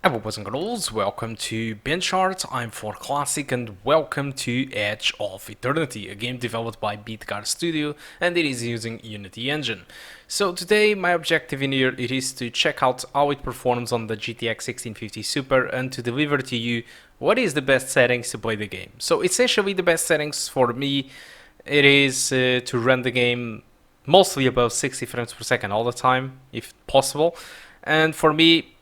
Hello boys and girls, welcome to BenchART, I'm for Classic and welcome to Edge of Eternity, a game developed by BitGar Studio and it is using Unity engine. So today my objective in here it is to check out how it performs on the GTX 1650 Super and to deliver to you what is the best settings to play the game. So essentially the best settings for me it is to run the game mostly above 60 frames per second all the time if possible, and for me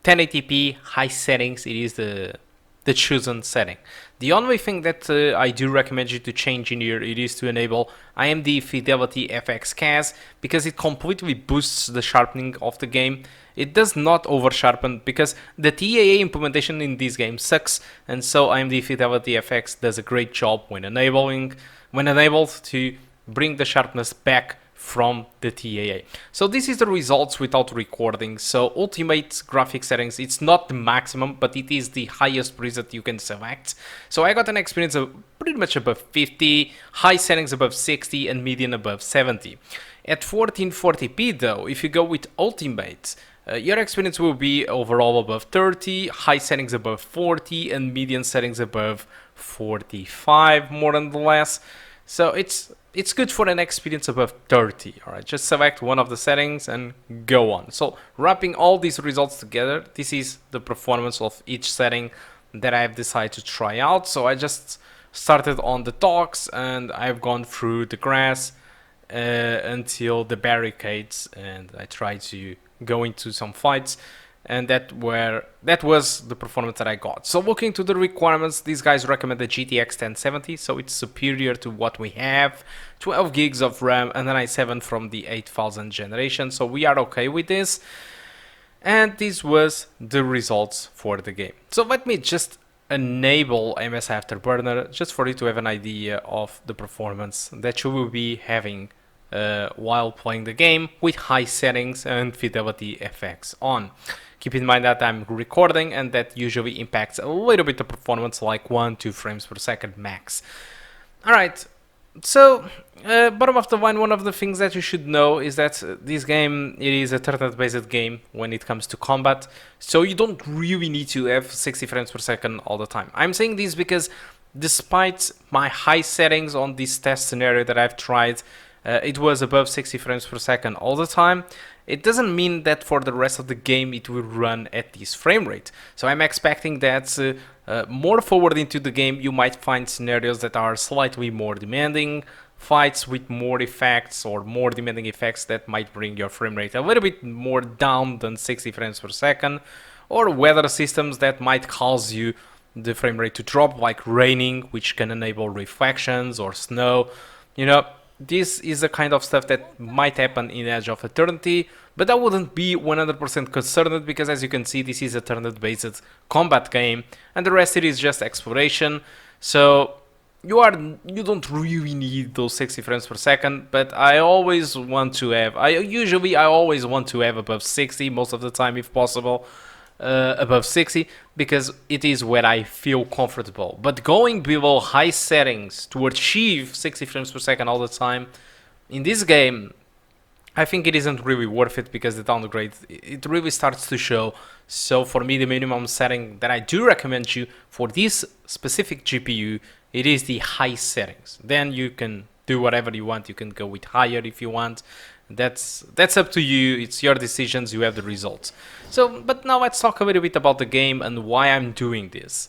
1080p high settings it is the chosen setting. The only thing that I do recommend you to change in here it is to enable AMD Fidelity FX CAS, because it completely boosts the sharpening of the game. It does not over sharpen because the TAA implementation in this game sucks, and so AMD Fidelity FX does a great job when enabled to bring the sharpness back from the TAA. So this is the results without recording. So ultimate graphic settings, it's not the maximum, but it is the highest preset you can select. So I got an experience of pretty much above 50, high settings above 60 and median above 70. At 1440p though, if you go with ultimate, your experience will be overall above 30, high settings above 40 and median settings above 45 more than less. So it's good for an experience above 30. Alright, just select one of the settings and go on. So wrapping all these results together, this is the performance of each setting that I've decided to try out. So I just started on the docks and I've gone through the grass until the barricades, and I tried to go into some fights, and that was the performance that I got. So looking to the requirements, these guys recommend the GTX 1070, so it's superior to what we have. 12 gigs of RAM and an i7 from the 8000 generation, so we are okay with this. And this was the results for the game. So let me just enable MS Afterburner just for you to have an idea of the performance that you will be having while playing the game with high settings and Fidelity FX on. Keep in mind that I'm recording and that usually impacts a little bit the performance, like 1-2 frames per second max. Alright, so bottom of the line, one of the things that you should know is that this game, it is a turn based game when it comes to combat, so you don't really need to have 60 frames per second all the time. I'm saying this because despite my high settings on this test scenario that I've tried, it was above 60 frames per second all the time. It doesn't mean that for the rest of the game it will run at this frame rate. So I'm expecting that more forward into the game you might find scenarios that are slightly more demanding, fights with more effects or more demanding effects that might bring your frame rate a little bit more down than 60 frames per second, or weather systems that might cause you the frame rate to drop, like raining, which can enable reflections, or snow. You know, this is the kind of stuff that might happen in Edge of Eternity, but I wouldn't be 100% concerned because, as you can see, this is a turn-based combat game and the rest it is just exploration. So you don't really need those 60 frames per second, but I always want to have above 60 most of the time if possible. Above 60 because it is where I feel comfortable, but going below high settings to achieve 60 frames per second all the time in this game, I think it isn't really worth it because the downgrade it really starts to show. So for me, the minimum setting that I do recommend you for this specific GPU, it is the high settings. Then you can do whatever you want. You can go with higher if you want. That's up to you. It's your decisions. You have the results. So, but now let's talk a little bit about the game and why I'm doing this.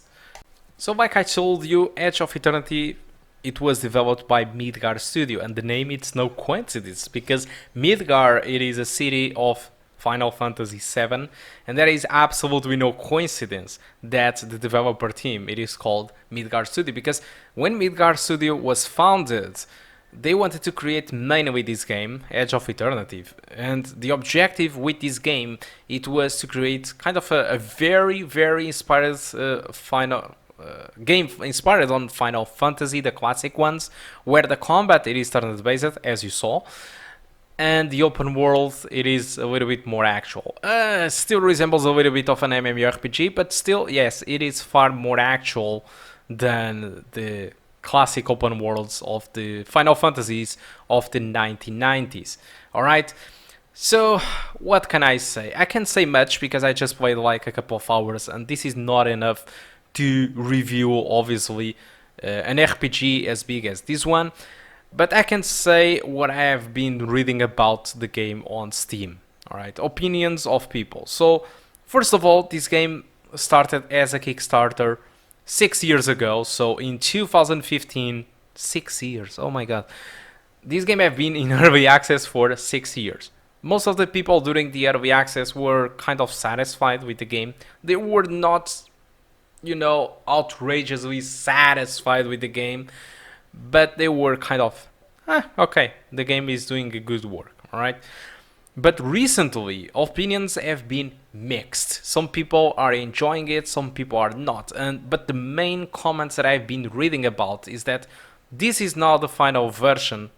So like I told you, Edge of Eternity, it was developed by Midgar Studio, and the name, it's no coincidence because Midgar, it is a city of Final Fantasy VII, and there is absolutely no coincidence that the developer team, it is called Midgar Studio, because when Midgar Studio was founded, they wanted to create mainly this game, Edge of Eternity, and the objective with this game, it was to create kind of a very, very inspired game inspired on Final Fantasy, the classic ones, where the combat, it is turn-based, as you saw, and the open world, it is a little bit more actual. Still resembles a little bit of an MMORPG, but still, yes, it is far more actual than the classic open worlds of the Final Fantasies of the 1990s. Alright, So, what can I say? I can't say much because I just played like a couple of hours, and this is not enough to review, obviously, an RPG as big as this one. But I can say what I have been reading about the game on Steam. Alright, opinions of people. So, first of all, this game started as a Kickstarter 6 years ago. So, in 2015, 6 years. Oh my god. This game have been in early access for 6 years. Most of the people during the early access were kind of satisfied with the game. They were not, outrageously satisfied with the game, but they were kind of, okay, the game is doing a good work, alright? But recently, opinions have been mixed. Some people are enjoying it, some people are not. But the main comments that I've been reading about is that this is not the final version.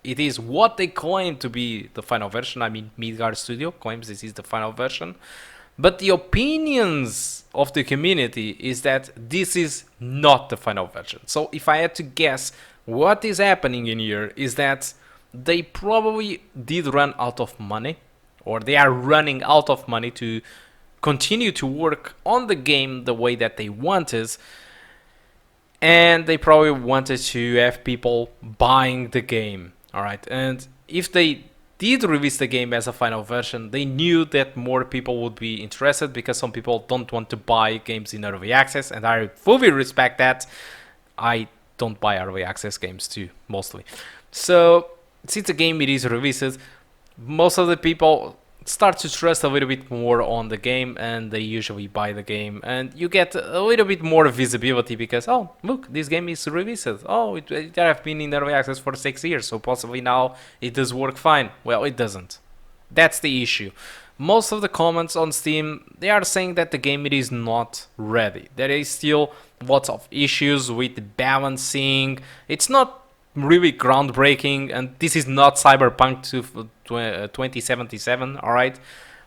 It is what they claim to be the final version. I mean, Midgard Studio claims this is the final version. But the opinions of the community is that this is not the final version. So if I had to guess, what is happening in here is that they probably did run out of money, or they are running out of money to continue to work on the game the way that they wanted, and they probably wanted to have people buying the game. Alright, and if they did release the game as a final version, they knew that more people would be interested because some people don't want to buy games in early access, and I fully respect that. I don't buy early access games too, mostly. So, since the game it is released, most of the people start to trust a little bit more on the game, and they usually buy the game, and you get a little bit more visibility because, oh, look, this game is released. Oh, it have been in early access for 6 years, so possibly now it does work fine. Well, it doesn't. That's the issue. Most of the comments on Steam, they are saying that the game it is not ready. There is still lots of issues with balancing. It's not really groundbreaking, and this is not Cyberpunk 2077, alright?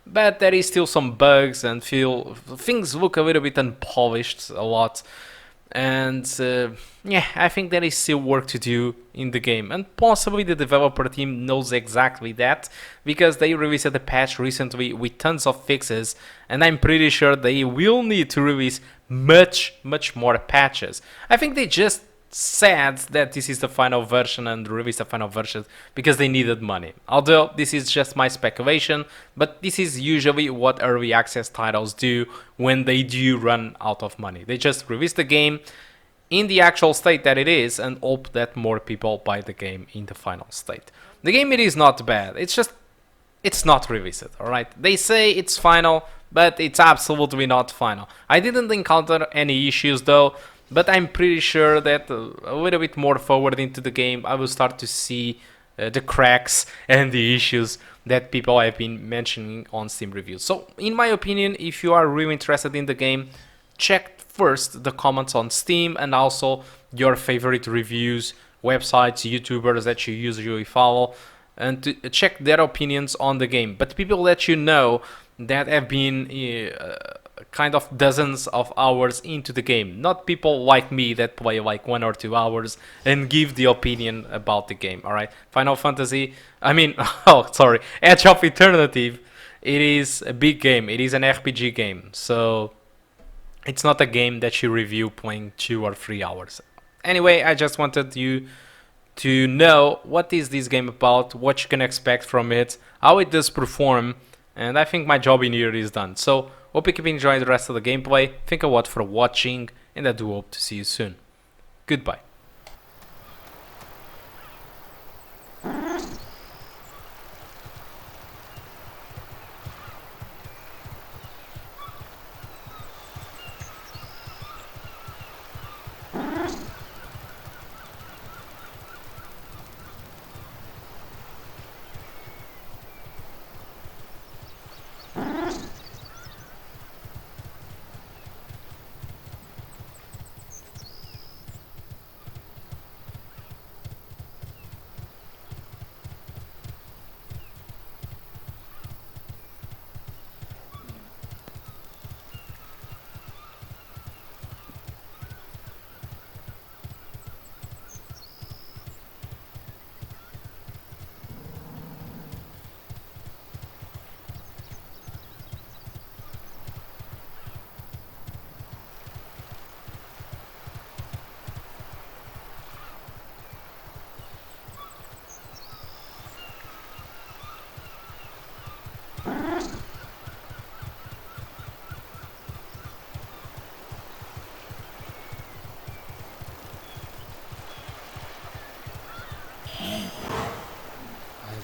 But there is still some bugs, and things look a little bit unpolished a lot. And yeah, I think there is still work to do in the game, and possibly the developer team knows exactly that, because they released a patch recently with tons of fixes, and I'm pretty sure they will need to release much more patches. I think they just said that this is the final version and released the final version because they needed money. Although this is just my speculation, but this is usually what early access titles do when they do run out of money. They just release the game in the actual state that it is and hope that more people buy the game in the final state. The game it is not bad. It's not released, alright? They say it's final, but it's absolutely not final. I didn't encounter any issues though, but I'm pretty sure that a little bit more forward into the game, I will start to see the cracks and the issues that people have been mentioning on Steam reviews. So, in my opinion, if you are really interested in the game, check first the comments on Steam and also your favorite reviews, websites, YouTubers that you usually follow, and to check their opinions on the game. But people let you know that have been kind of dozens of hours into the game, not people like me that play like 1 or 2 hours and give the opinion about the game. All right, Final Fantasy, Edge of Eternity, it is a big game. It is an RPG game, so it's not a game that you review playing 2 or 3 hours. Anyway, I just wanted you to know what is this game about, what you can expect from it, how it does perform, and I think my job in here is done. So hope you keep enjoying the rest of the gameplay. Thank you a lot for watching, and I do hope to see you soon. Goodbye.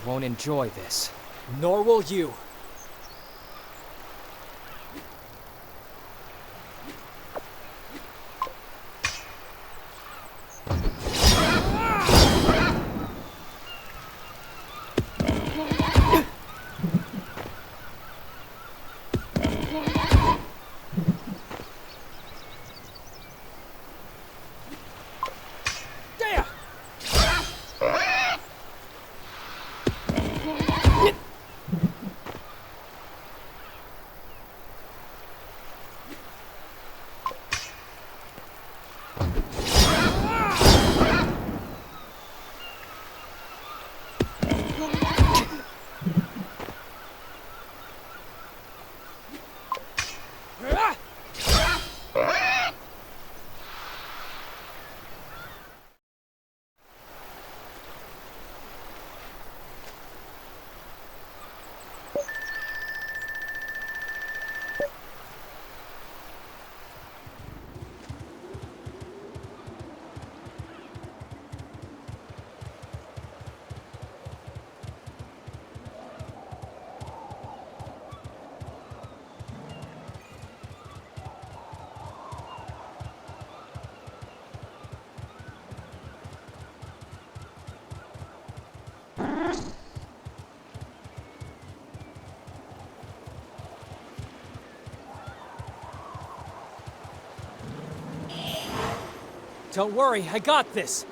won't enjoy this. Nor will you. Don't worry, I got this!